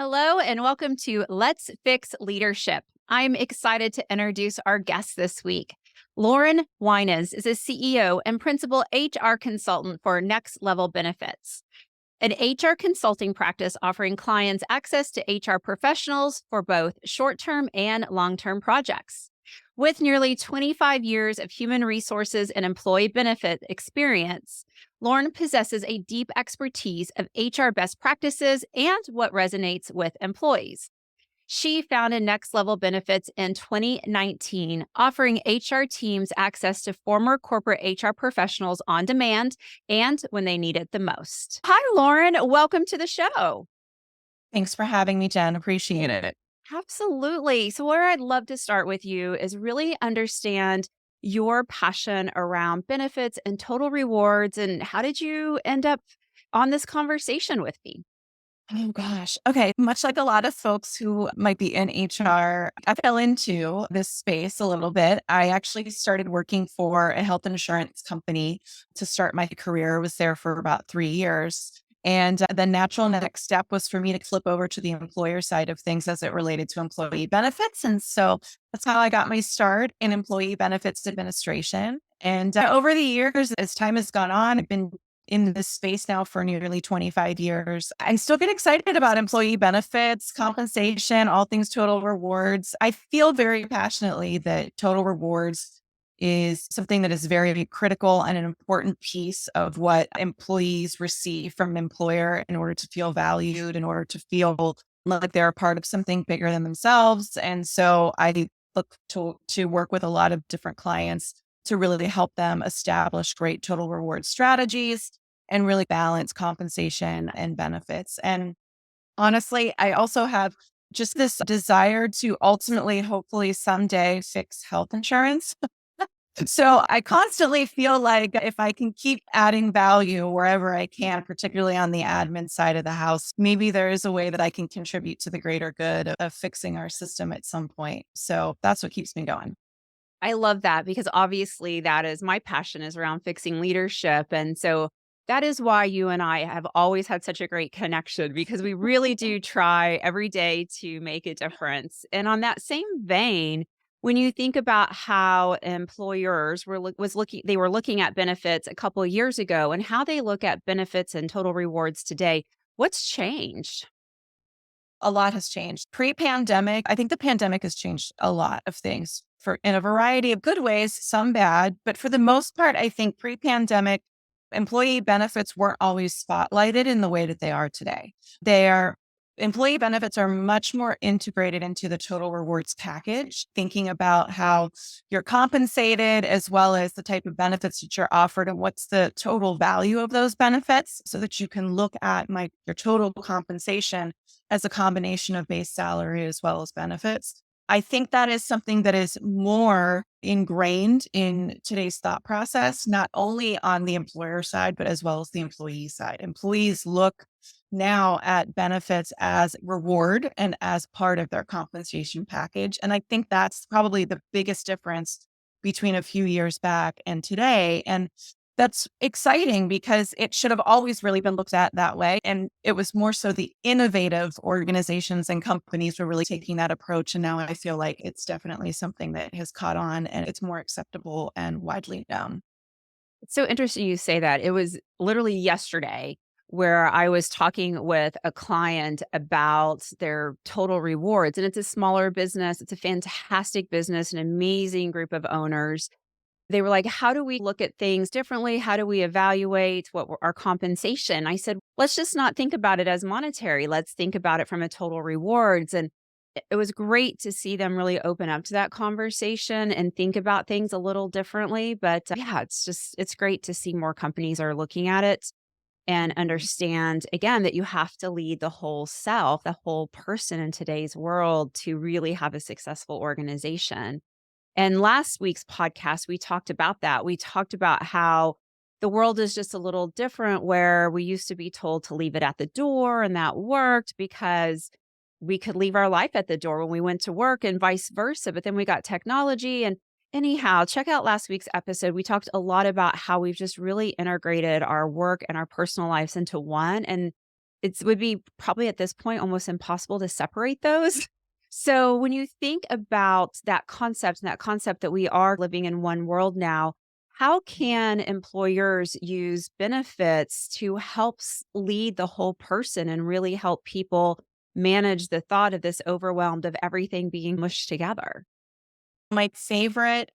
Hello, and welcome to Let's Fix Leadership. I'm excited to introduce our guest this week. Lauren Winans is a CEO and principal HR consultant for Next Level Benefits, an HR consulting practice offering clients access to HR professionals for both short term and long term projects. With nearly 25 years of human resources and employee benefit experience, Lauren possesses a deep expertise of HR best practices and what resonates with employees. She founded Next Level Benefits in 2019, offering HR teams access to former corporate HR professionals on demand and when they need it the most. Hi, Lauren. Welcome to the show. Thanks for having me, Jen. Appreciate it. Absolutely. So, where I'd love to start with you is really understand your passion around benefits and total rewards. And how did you end up on this conversation with me? Oh gosh. Okay. Much like a lot of folks who might be in HR, I fell into this space a little bit. I actually started working for a health insurance company to start my career. I was there for about 3 years. And the natural next step was for me to flip over to the employer side of things as it related to employee benefits. And so that's how I got my start in employee benefits administration. And over the years, as time has gone on, I've been in this space now for nearly 25 years. I still get excited about employee benefits, compensation, all things total rewards. I feel very passionately that total rewards is something that is very critical and an important piece of what employees receive from an employer in order to feel valued, in order to feel like they're a part of something bigger than themselves. And so I look to work with a lot of different clients to really help them establish great total reward strategies and really balance compensation and benefits. And honestly, I also have just this desire to ultimately, hopefully someday fix health insurance. So I constantly feel like if I can keep adding value wherever I can, particularly on the admin side of the house, maybe there is a way that I can contribute to the greater good of fixing our system at some point. So that's what keeps me going. I love that because obviously that is my passion is around fixing leadership. And so that is why you and I have always had such a great connection because we really do try every day to make a difference. And on that same vein, when you think about how employers they were looking at benefits a couple of years ago and how they look at benefits and total rewards today, what's changed? A lot has changed. Pre-pandemic, I think the pandemic has changed a lot of things for in a variety of good ways, some bad, but for the most part, I think pre-pandemic employee benefits weren't always spotlighted in the way that they are today. They are Employee benefits are much more integrated into the total rewards package, thinking about how you're compensated as well as the type of benefits that you're offered and what's the total value of those benefits so that you can look at your total compensation as a combination of base salary as well as benefits. I think that is something that is more ingrained in today's thought process, not only on the employer side, but as well as the employee side. Employees look now at benefits as reward and as part of their compensation package. And I think that's probably the biggest difference between a few years back and today. And that's exciting because it should have always really been looked at that way. And it was more so the innovative organizations and companies were really taking that approach. And now I feel like it's definitely something that has caught on and it's more acceptable and widely known. It's so interesting you say that. It was literally yesterday where I was talking with a client about their total rewards. And it's a smaller business. It's a fantastic business, an amazing group of owners. They were like, how do we look at things differently? How do we evaluate our compensation? I said, let's just not think about it as monetary. Let's think about it from a total rewards. And it was great to see them really open up to that conversation and think about things a little differently. But yeah, it's great to see more companies are looking at it and understand again that you have to lead the whole self, the whole person in today's world to really have a successful organization. And last week's podcast, we talked about that. We talked about how the world is just a little different, where we used to be told to leave it at the door, and that worked because we could leave our life at the door when we went to work and vice versa. But then we got technology. And anyhow, check out last week's episode. We talked a lot about how we've just really integrated our work and our personal lives into one. And it would be probably at this point almost impossible to separate those. So when you think about that concept that we are living in one world now, how can employers use benefits to help lead the whole person and really help people manage the thought of this overwhelmed of everything being mushed together? My favorite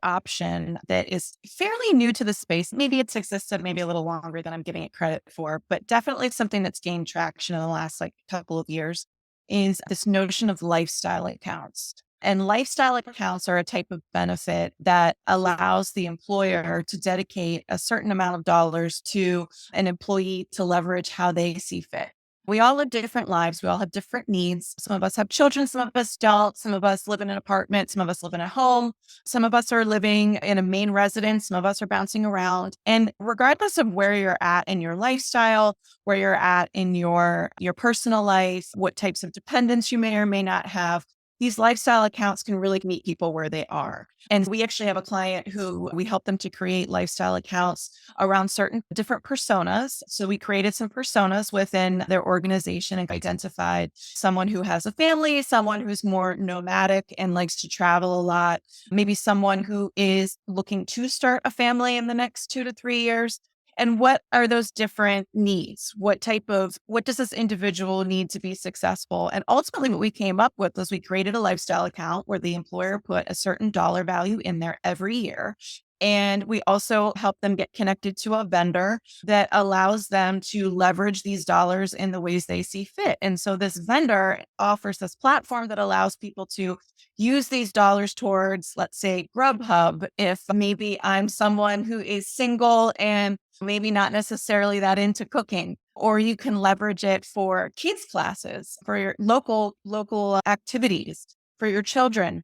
option that is fairly new to the space, maybe it's existed maybe a little longer than I'm giving it credit for, but definitely something that's gained traction in the last like couple of years is this notion of lifestyle accounts. And lifestyle accounts are a type of benefit that allows the employer to dedicate a certain amount of dollars to an employee to leverage how they see fit. We all live different lives. We all have different needs. Some of us have children, some of us don't. Some of us live in an apartment, some of us live in a home. Some of us are living in a main residence, some of us are bouncing around. And regardless of where you're at in your lifestyle, where you're at in your personal life, what types of dependents you may or may not have, these lifestyle accounts can really meet people where they are. And we actually have a client who we help them to create lifestyle accounts around certain different personas. So we created some personas within their organization and identified someone who has a family, someone who's more nomadic and likes to travel a lot, maybe someone who is looking to start a family in the next 2 to 3 years. And what are those different needs? What does this individual need to be successful? And ultimately, what we came up with was we created a lifestyle account where the employer put a certain dollar value in there every year. And we also help them get connected to a vendor that allows them to leverage these dollars in the ways they see fit. And so this vendor offers this platform that allows people to use these dollars towards, let's say, Grubhub. If maybe I'm someone who is single and maybe not necessarily that into cooking, or you can leverage it for kids classes, for your local activities for your children.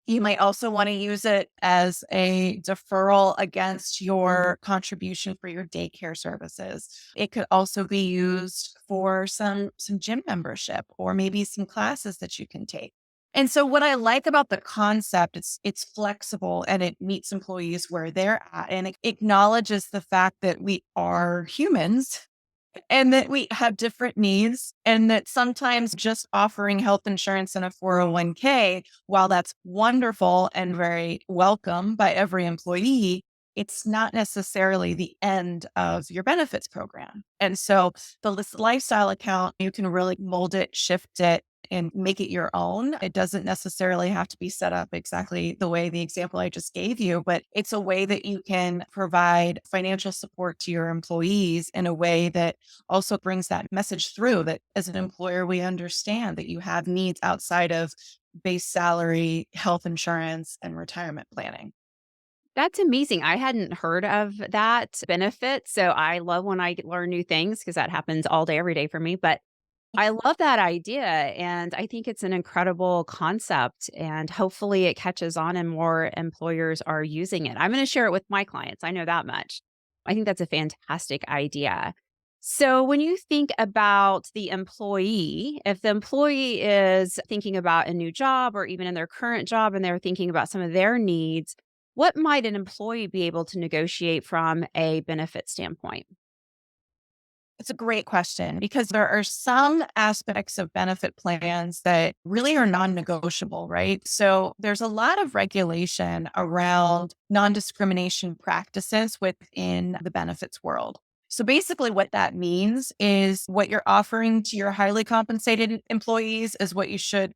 You might also want to use it as a deferral against your contribution for your daycare services. It could also be used for some gym membership or maybe some classes that you can take. And so what I like about the concept, it's flexible and it meets employees where they're at and it acknowledges the fact that we are humans and that we have different needs, and that sometimes just offering health insurance and a 401k, while that's wonderful and very welcome by every employee, it's not necessarily the end of your benefits program. And so lifestyle account, you can really mold it, shift it, and make it your own. It doesn't necessarily have to be set up exactly the way the example I just gave you, but it's a way that you can provide financial support to your employees in a way that also brings that message through that as an employer, we understand that you have needs outside of base salary, health insurance, and retirement planning. That's amazing. I hadn't heard of that benefit. So I love when I learn new things because that happens all day, every day for me. But I love that idea. And I think it's an incredible concept. And hopefully it catches on and more employers are using it. I'm going to share it with my clients. I know that much. I think that's a fantastic idea. So, when you think about the employee, if the employee is thinking about a new job or even in their current job and they're thinking about some of their needs, what might an employee be able to negotiate from a benefit standpoint? It's a great question because there are some aspects of benefit plans that really are non negotiable, right? So there's a lot of regulation around non discrimination practices within the benefits world. So basically, what that means is what you're offering to your highly compensated employees is what you should,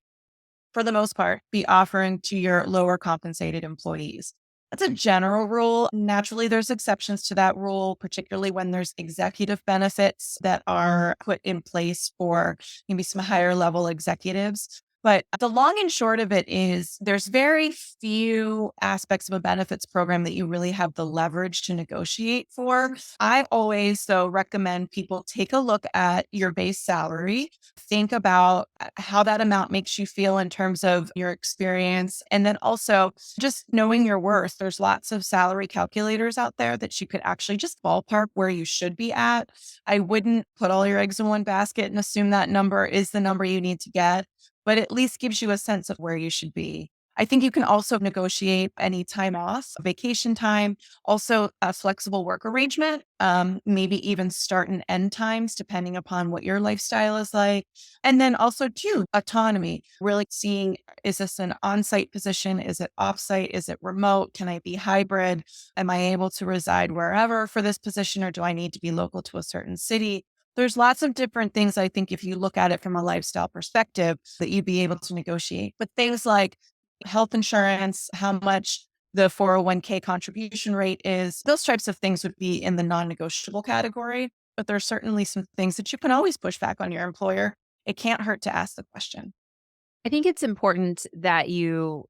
for the most part, be offering to your lower compensated employees. That's a general rule. Naturally, there's exceptions to that rule, particularly when there's executive benefits that are put in place for maybe some higher level executives. But the long and short of it is there's very few aspects of a benefits program that you really have the leverage to negotiate for. I always, though, recommend people take a look at your base salary, think about how that amount makes you feel in terms of your experience, and then also just knowing your worth. There's lots of salary calculators out there that you could actually just ballpark where you should be at. I wouldn't put all your eggs in one basket and assume that number is the number you need to get, but at least gives you a sense of where you should be. I think you can also negotiate any time off, vacation time, also a flexible work arrangement, maybe even start and end times, depending upon what your lifestyle is like. And then also, too, autonomy, really seeing, is this an on site position? Is it off site? Is it remote? Can I be hybrid? Am I able to reside wherever for this position, or do I need to be local to a certain city? There's lots of different things I think if you look at it from a lifestyle perspective that you'd be able to negotiate. But things like health insurance, how much the 401k contribution rate is, those types of things would be in the non-negotiable category. But there's certainly some things that you can always push back on your employer. It can't hurt to ask the question. I think it's important that you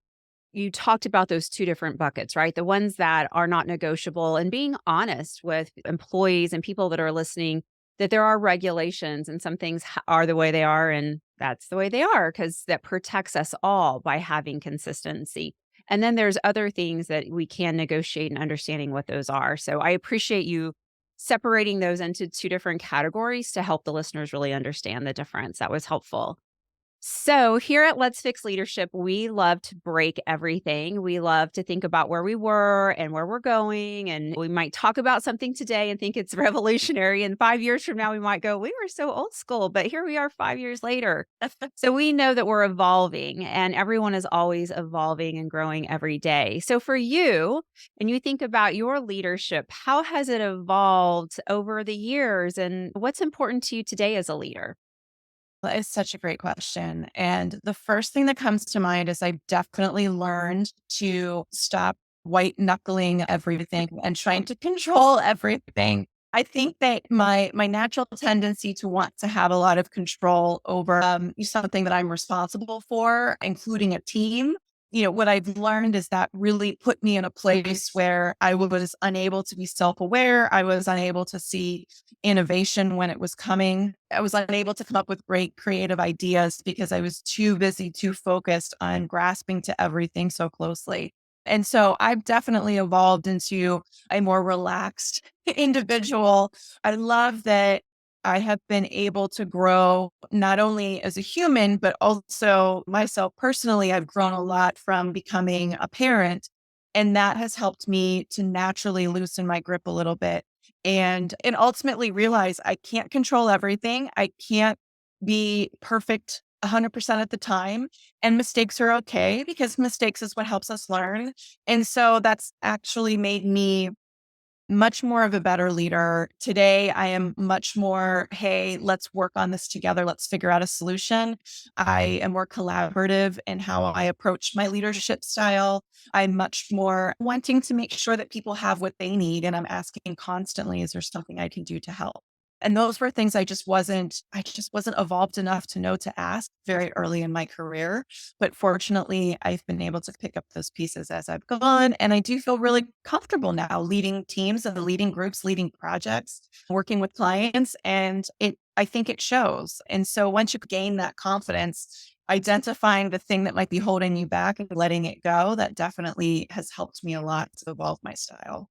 talked about those 2 different buckets, right? The ones that are not negotiable and being honest with employees and people that are listening that there are regulations and some things are the way they are and that's the way they are because that protects us all by having consistency. And then there's other things that we can negotiate and understanding what those are. So I appreciate you separating those into 2 different categories to help the listeners really understand the difference. That was helpful. So, here at Let's Fix Leadership, we love to break everything. We love to think about where we were and where we're going. And we might talk about something today and think it's revolutionary. And 5 years from now, we might go, we were so old school, but here we are 5 years later. So, we know that we're evolving and everyone is always evolving and growing every day. So, for you, and you think about your leadership, how has it evolved over the years? And what's important to you today as a leader? That is such a great question. And the first thing that comes to mind is I've definitely learned to stop white knuckling everything and trying to control everything. I think that my natural tendency to want to have a lot of control over something that I'm responsible for, including a team. What I've learned is that really put me in a place where I was unable to be self-aware. I was unable to see innovation when it was coming. I was unable to come up with great creative ideas because I was too busy, too focused on grasping to everything so closely. And so I've definitely evolved into a more relaxed individual. I love that I have been able to grow not only as a human, but also myself personally. I've grown a lot from becoming a parent, and that has helped me to naturally loosen my grip a little bit and ultimately realize I can't control everything. I can't be perfect 100% at the time. And mistakes are okay because mistakes is what helps us learn. And so that's actually made me much more of a better leader. Today, I am much more, hey, let's work on this together. Let's figure out a solution. I am more collaborative in how I approach my leadership style. I'm much more wanting to make sure that people have what they need. And I'm asking constantly, is there something I can do to help? And those were things I just wasn't evolved enough to know to ask very early in my career. But fortunately, I've been able to pick up those pieces as I've gone. And I do feel really comfortable now leading teams and leading groups, leading projects, working with clients. And I think it shows. And so once you gain that confidence, identifying the thing that might be holding you back and letting it go, that definitely has helped me a lot to evolve my style.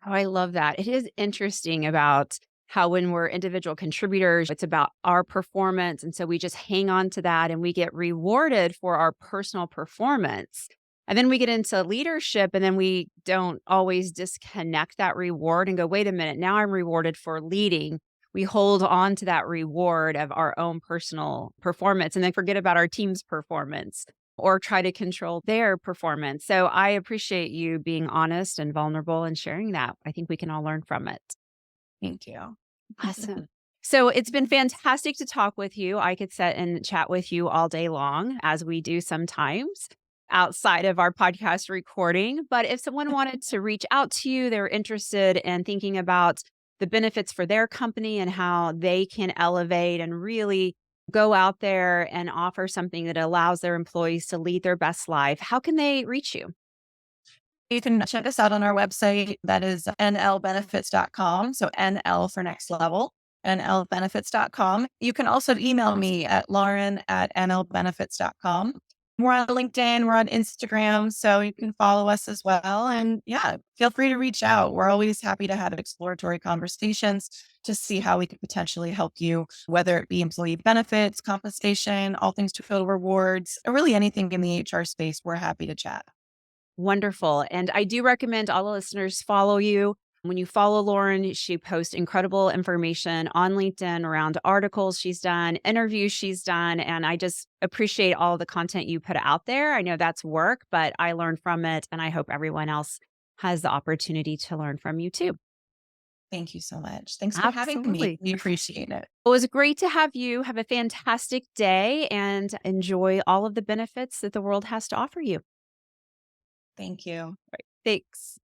Oh, I love that. It is interesting about how when we're individual contributors, it's about our performance. And so we just hang on to that and we get rewarded for our personal performance. And then we get into leadership and then we don't always disconnect that reward and go, wait a minute, now I'm rewarded for leading. We hold on to that reward of our own personal performance and then forget about our team's performance or try to control their performance. So I appreciate you being honest and vulnerable and sharing that. I think we can all learn from it. Thank you. Awesome. So it's been fantastic to talk with you. I could sit and chat with you all day long, as we do sometimes outside of our podcast recording. But if someone wanted to reach out to you, they're interested in thinking about the benefits for their company and how they can elevate and really go out there and offer something that allows their employees to lead their best life, how can they reach you? You can check us out on our website. That is nlbenefits.com. So NL for next level, nlbenefits.com. You can also email me at lauren at nlbenefits.com. We're on LinkedIn, we're on Instagram, so you can follow us as well. And yeah, feel free to reach out. We're always happy to have exploratory conversations to see how we could potentially help you, whether it be employee benefits, compensation, all things to fill rewards, or really anything in the HR space. We're happy to chat. Wonderful. And I do recommend all the listeners follow you. When you follow Lauren, she posts incredible information on LinkedIn around articles she's done, interviews she's done. And I just appreciate all the content you put out there. I know that's work, but I learned from it. And I hope everyone else has the opportunity to learn from you too. Thank you so much. Thanks for having me. Absolutely. We appreciate it. It was great to have you. Have a fantastic day and enjoy all of the benefits that the world has to offer you. Thank you. Thanks.